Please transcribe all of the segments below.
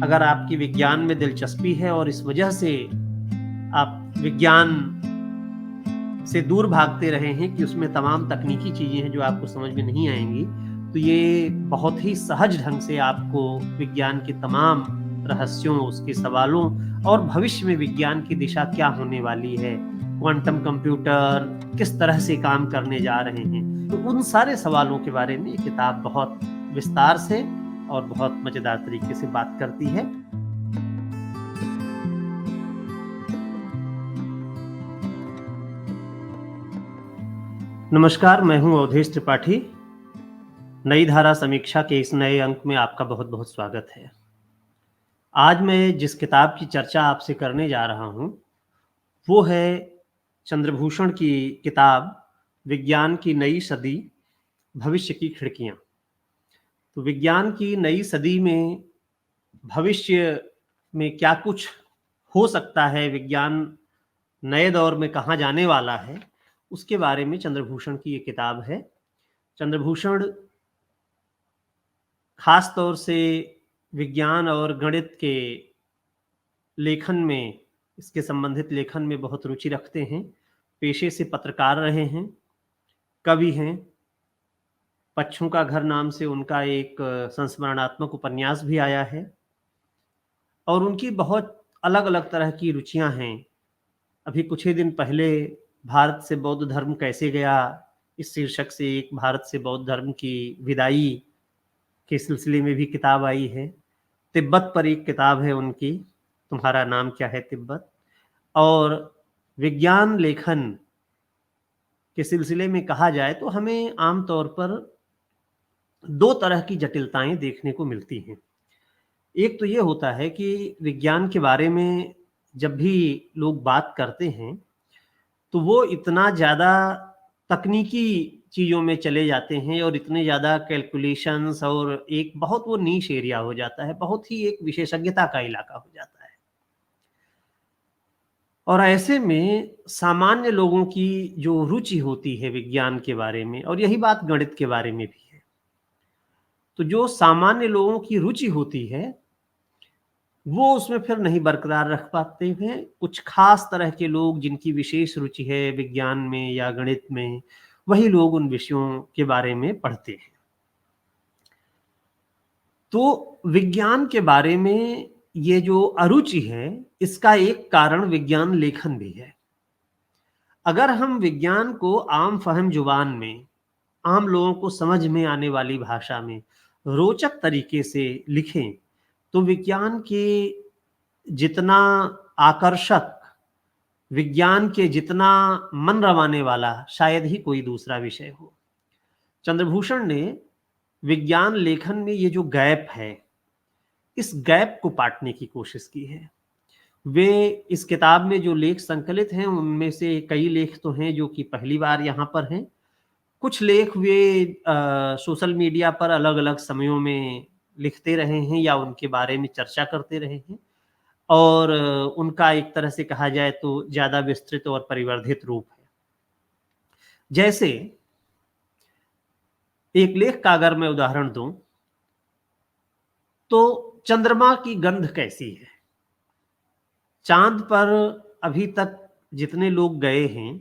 अगर आपकी विज्ञान में दिलचस्पी है और इस वजह से आप विज्ञान से दूर भागते रहे हैं कि उसमें तमाम तकनीकी चीजें हैं जो आपको समझ में नहीं आएंगी, तो ये बहुत ही सहज ढंग से आपको विज्ञान के तमाम रहस्यों, उसके सवालों और भविष्य में विज्ञान की दिशा क्या होने वाली है, क्वांटम कंप्यूटर किस तरह से काम करने जा रहे हैं, तो उन सारे सवालों के बारे में ये किताब बहुत विस्तार से और बहुत मजेदार तरीके से बात करती है। नमस्कार, मैं हूं अवधेश त्रिपाठी। नई धारा समीक्षा के इस नए अंक में आपका बहुत बहुत स्वागत है। आज मैं जिस किताब की चर्चा आपसे करने जा रहा हूं, वो है चंद्रभूषण की किताब विज्ञान की नई सदी, भविष्य की खिड़कियां। तो विज्ञान की नई सदी में भविष्य में क्या कुछ हो सकता है, विज्ञान नए दौर में कहाँ जाने वाला है, उसके बारे में चंद्रभूषण की ये किताब है। चंद्रभूषण खास तौर से विज्ञान और गणित के लेखन में, इसके संबंधित लेखन में बहुत रुचि रखते हैं। पेशे से पत्रकार रहे हैं, कवि हैं। पक्षों का घर नाम से उनका एक संस्मरणात्मक उपन्यास भी आया है और उनकी बहुत अलग अलग तरह की रुचियां हैं। अभी कुछ ही दिन पहले भारत से बौद्ध धर्म कैसे गया, इस शीर्षक से एक भारत से बौद्ध धर्म की विदाई के सिलसिले में भी किताब आई है। तिब्बत पर एक किताब है उनकी, तुम्हारा नाम क्या है तिब्बत। और विज्ञान लेखन के सिलसिले में कहा जाए तो हमें आमतौर पर दो तरह की जटिलताएं देखने को मिलती हैं। एक तो ये होता है कि विज्ञान के बारे में जब भी लोग बात करते हैं तो वो इतना ज़्यादा तकनीकी चीज़ों में चले जाते हैं और इतने ज़्यादा कैलकुलेशंस, और एक बहुत वो नीश एरिया हो जाता है, बहुत ही एक विशेषज्ञता का इलाका हो जाता है। और ऐसे में सामान्य लोगों की जो रुचि होती है विज्ञान के बारे में, और यही बात गणित के बारे में भी है, तो जो सामान्य लोगों की रुचि होती है वो उसमें फिर नहीं बरकरार रख पाते हैं। कुछ खास तरह के लोग जिनकी विशेष रुचि है विज्ञान में या गणित में, वही लोग उन विषयों के बारे में पढ़ते हैं। तो विज्ञान के बारे में ये जो अरुचि है, इसका एक कारण विज्ञान लेखन भी है। अगर हम विज्ञान को आम फहम जुबान में, आम लोगों को समझ में आने वाली भाषा में रोचक तरीके से लिखें, तो विज्ञान के जितना आकर्षक, विज्ञान के जितना मन रमाने वाला शायद ही कोई दूसरा विषय हो। चंद्रभूषण ने विज्ञान लेखन में ये जो गैप है, इस गैप को पाटने की कोशिश की है। वे इस किताब में जो लेख संकलित हैं उनमें से कई लेख तो हैं जो कि पहली बार यहाँ पर हैं। कुछ लेख वे सोशल मीडिया पर अलग अलग समयों में लिखते रहे हैं या उनके बारे में चर्चा करते रहे हैं, और उनका एक तरह से कहा जाए तो ज़्यादा विस्तृत और परिवर्धित रूप है। जैसे एक लेख का अगर मैं उदाहरण दूं, तो चंद्रमा की गंध कैसी है। चांद पर अभी तक जितने लोग गए हैं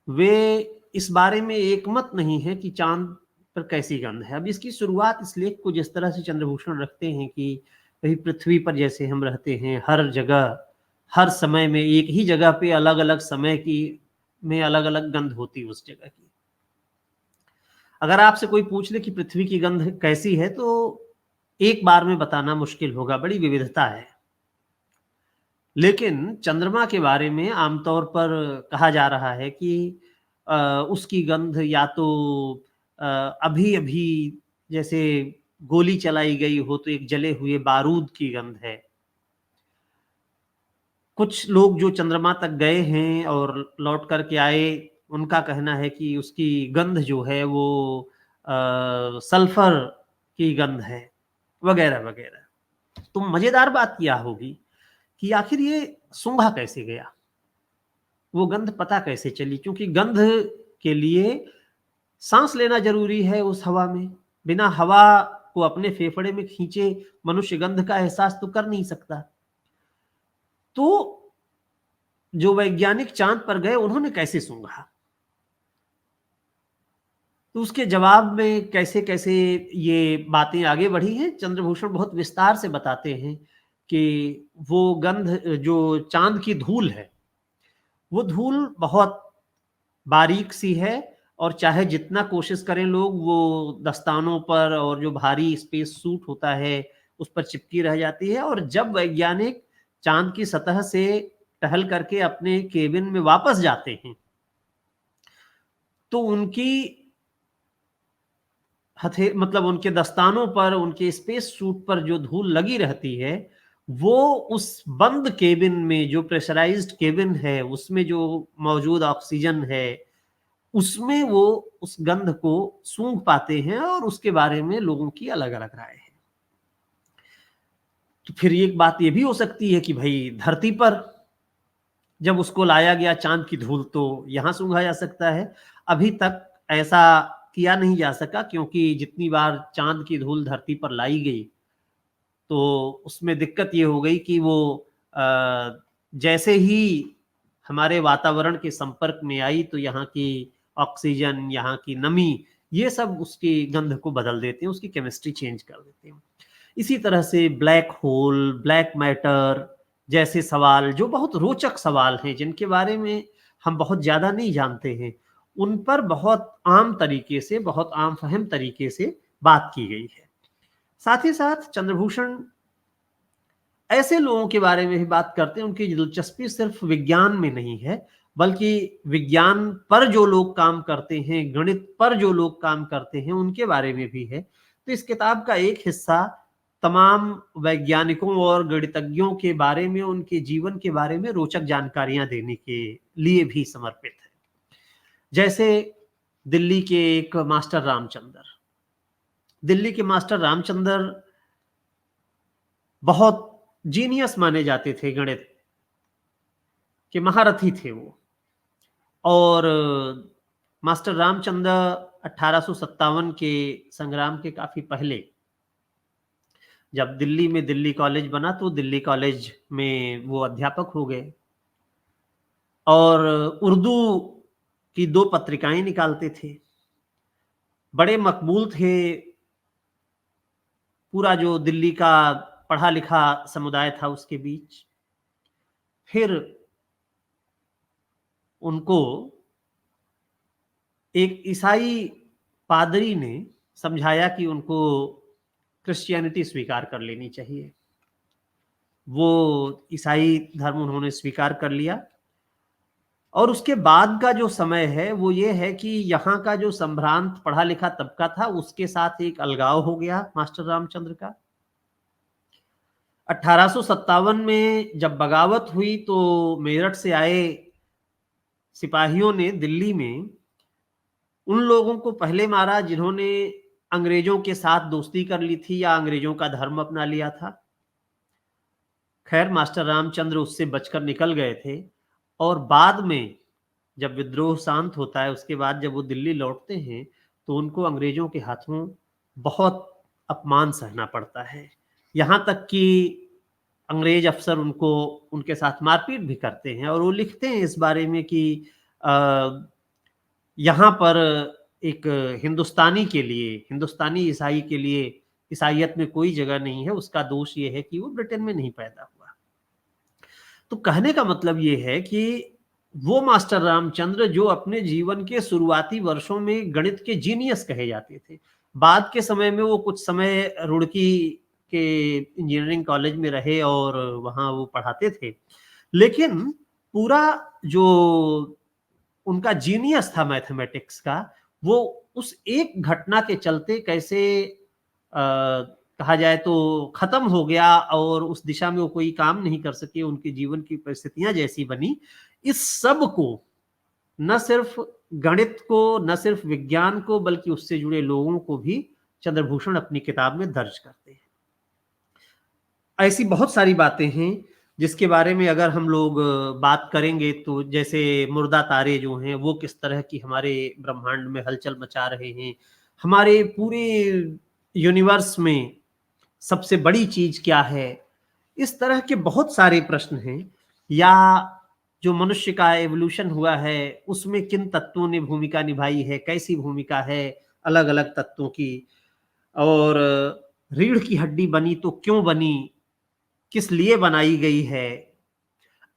वे इस बारे में एकमत नहीं है कि चांद पर कैसी गंध है। अब इसकी शुरुआत इस लेख को जिस तरह से चंद्रभूषण रखते हैं कि वही पृथ्वी पर जैसे हम रहते हैं, हर जगह हर समय में एक ही जगह पे अलग अलग समय की में अलग अलग गंध होती उस जगह की। अगर आपसे कोई पूछ ले कि पृथ्वी की गंध कैसी है तो एक बार में बताना मुश्किल होगा, बड़ी विविधता है। लेकिन चंद्रमा के बारे में आमतौर पर कहा जा रहा है कि उसकी गंध या तो अभी अभी जैसे गोली चलाई गई हो तो एक जले हुए बारूद की गंध है। कुछ लोग जो चंद्रमा तक गए हैं और लौट कर के आए, उनका कहना है कि उसकी गंध जो है वो सल्फर की गंध है, वगैरह वगैरह। तो मजेदार बात यह होगी कि आखिर ये सूंघा कैसे गया, वो गंध पता कैसे चली, क्योंकि गंध के लिए सांस लेना जरूरी है उस हवा में। बिना हवा को अपने फेफड़े में खींचे, मनुष्य गंध का एहसास तो कर नहीं सकता। तो जो वैज्ञानिक चांद पर गए उन्होंने कैसे सूंघा? तो उसके जवाब में कैसे-कैसे ये बातें आगे बढ़ी हैं, चंद्रभूषण बहुत विस्तार से बताते हैं कि वो गंध जो चाँद की धूल है, वो धूल बहुत बारीक सी है और चाहे जितना कोशिश करें लोग, वो दस्तानों पर और जो भारी स्पेस सूट होता है, उस पर चिपकी रह जाती है। और जब वैज्ञानिक चाँद की सतह से टहल करके अपने केबिन में वापस जाते हैं, तो उनकी मतलब उनके दस्तानों पर, उनके स्पेस सूट पर जो धूल लगी रहती है, वो उस बंद केबिन में, जो प्रेशराइज्ड केबिन है, उसमें जो मौजूद ऑक्सीजन है, उसमें वो उस गंध को सूंघ पाते हैं और उसके बारे में लोगों की अलग-अलग राय है। तो फिर एक बात ये भी हो सकती है कि भई धरती पर जब उसको लाया गया चाँद की धूल, तो यहाँ सूँघा जा सकता है। अभी तक ऐसा किया नहीं जा सका, क्योंकि जितनी बार चाँद की धूल धरती पर लाई गई, तो उसमें दिक्कत ये हो गई कि वो जैसे ही हमारे वातावरण के संपर्क में आई, तो यहाँ की ऑक्सीजन, यहाँ की नमी, ये सब उसकी गंध को बदल देते हैं, उसकी केमिस्ट्री चेंज कर देते हैं। इसी तरह से ब्लैक होल, ब्लैक मैटर जैसे सवाल, जो बहुत रोचक सवाल हैं, जिनके बारे में हम बहुत ज़्यादा नहीं जानते हैं, उन पर बहुत आम तरीके से, बहुत आम फ़हम तरीके से बात की गई है। साथ ही साथ चंद्रभूषण ऐसे लोगों के बारे में भी बात करते हैं, उनकी दिलचस्पी सिर्फ विज्ञान में नहीं है, बल्कि विज्ञान पर जो लोग काम करते हैं, गणित पर जो लोग काम करते हैं, उनके बारे में भी है। तो इस किताब का एक हिस्सा तमाम वैज्ञानिकों और गणितज्ञों के बारे में, उनके जीवन के बारे में रोचक जानकारियां देने के लिए भी समर्पित है। जैसे दिल्ली के एक मास्टर रामचंद्र, दिल्ली के मास्टर रामचंद्र बहुत जीनियस माने जाते थे, गणित के महारथी थे वो। और मास्टर रामचंद्र 1857 के संग्राम के काफी पहले, जब दिल्ली में दिल्ली कॉलेज बना, तो दिल्ली कॉलेज में वो अध्यापक हो गए और उर्दू की 2 पत्रिकाएं निकालते थे। बड़े मकबूल थे, पूरा जो दिल्ली का पढ़ा लिखा समुदाय था उसके बीच। फिर उनको एक ईसाई पादरी ने समझाया कि उनको क्रिश्चियनिटी स्वीकार कर लेनी चाहिए। वो ईसाई धर्म उन्होंने स्वीकार कर लिया और उसके बाद का जो समय है वो ये है कि यहाँ का जो संभ्रांत पढ़ा लिखा तबका था, उसके साथ एक अलगाव हो गया मास्टर रामचंद्र का। 1857 में जब बगावत हुई, तो मेरठ से आए सिपाहियों ने दिल्ली में उन लोगों को पहले मारा जिन्होंने अंग्रेजों के साथ दोस्ती कर ली थी या अंग्रेजों का धर्म अपना लिया था। खैर मास्टर रामचंद्र उससे बचकर निकल गए थे और बाद में जब विद्रोह शांत होता है, उसके बाद जब वो दिल्ली लौटते हैं, तो उनको अंग्रेजों के हाथों बहुत अपमान सहना पड़ता है। यहाँ तक कि अंग्रेज अफसर उनको, उनके साथ मारपीट भी करते हैं और वो लिखते हैं इस बारे में कि यहाँ पर एक हिंदुस्तानी के लिए, हिंदुस्तानी ईसाई के लिए ईसाइयत में कोई जगह नहीं है, उसका दोष ये है कि वो ब्रिटेन में नहीं पैदा हुआ। तो कहने का मतलब ये है कि वो मास्टर रामचंद्र जो अपने जीवन के शुरुआती वर्षों में गणित के जीनियस कहे जाते थे, बाद के समय में वो कुछ समय रुड़की के इंजीनियरिंग कॉलेज में रहे और वहाँ वो पढ़ाते थे। लेकिन पूरा जो उनका जीनियस था मैथमेटिक्स का, वो उस एक घटना के चलते कैसे कहा जाए तो खत्म हो गया और उस दिशा में वो कोई काम नहीं कर सके, उनके जीवन की परिस्थितियां जैसी बनी। इस सब को, न सिर्फ गणित को, न सिर्फ विज्ञान को, बल्कि उससे जुड़े लोगों को भी चंद्रभूषण अपनी किताब में दर्ज करते हैं। ऐसी बहुत सारी बातें हैं जिसके बारे में अगर हम लोग बात करेंगे, तो जैसे मुर्दा तारे जो हैं वो किस तरह की हमारे ब्रह्मांड में हलचल मचा रहे हैं, हमारे पूरे यूनिवर्स में सबसे बड़ी चीज क्या है? इस तरह के बहुत सारे प्रश्न हैं। या जो मनुष्य का एवोल्यूशन हुआ है, उसमें किन तत्वों ने भूमिका निभाई है, कैसी भूमिका है अलग-अलग तत्वों की? और रीढ़ की हड्डी बनी तो क्यों बनी? किस लिए बनाई गई है?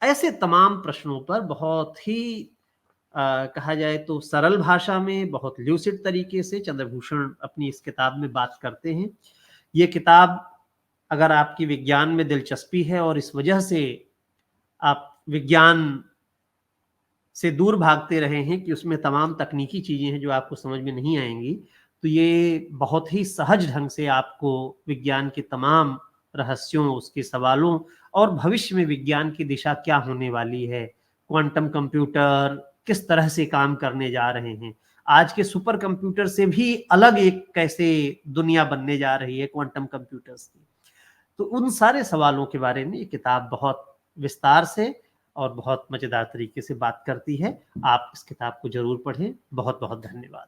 ऐसे तमाम प्रश्नों पर बहुत ही कहा जाए तो सरल भाषा में, बहुत ल्यूसिड तरीके से चंद्रभूषण अपनी इस किताब में बात करते हैं। ये किताब, अगर आपकी विज्ञान में दिलचस्पी है और इस वजह से आप विज्ञान से दूर भागते रहे हैं कि उसमें तमाम तकनीकी चीज़ें हैं जो आपको समझ में नहीं आएँगी, तो ये बहुत ही सहज ढंग से आपको विज्ञान के तमाम रहस्यों, उसके सवालों और भविष्य में विज्ञान की दिशा क्या होने वाली है, क्वांटम कंप्यूटर किस तरह से काम करने जा रहे हैं, आज के सुपर कंप्यूटर से भी अलग एक कैसे दुनिया बनने जा रही है क्वांटम कंप्यूटर्स की। तो उन सारे सवालों के बारे में ये किताब बहुत विस्तार से और बहुत मज़ेदार तरीके से बात करती है। आप इस किताब को ज़रूर पढ़ें। बहुत-बहुत धन्यवाद।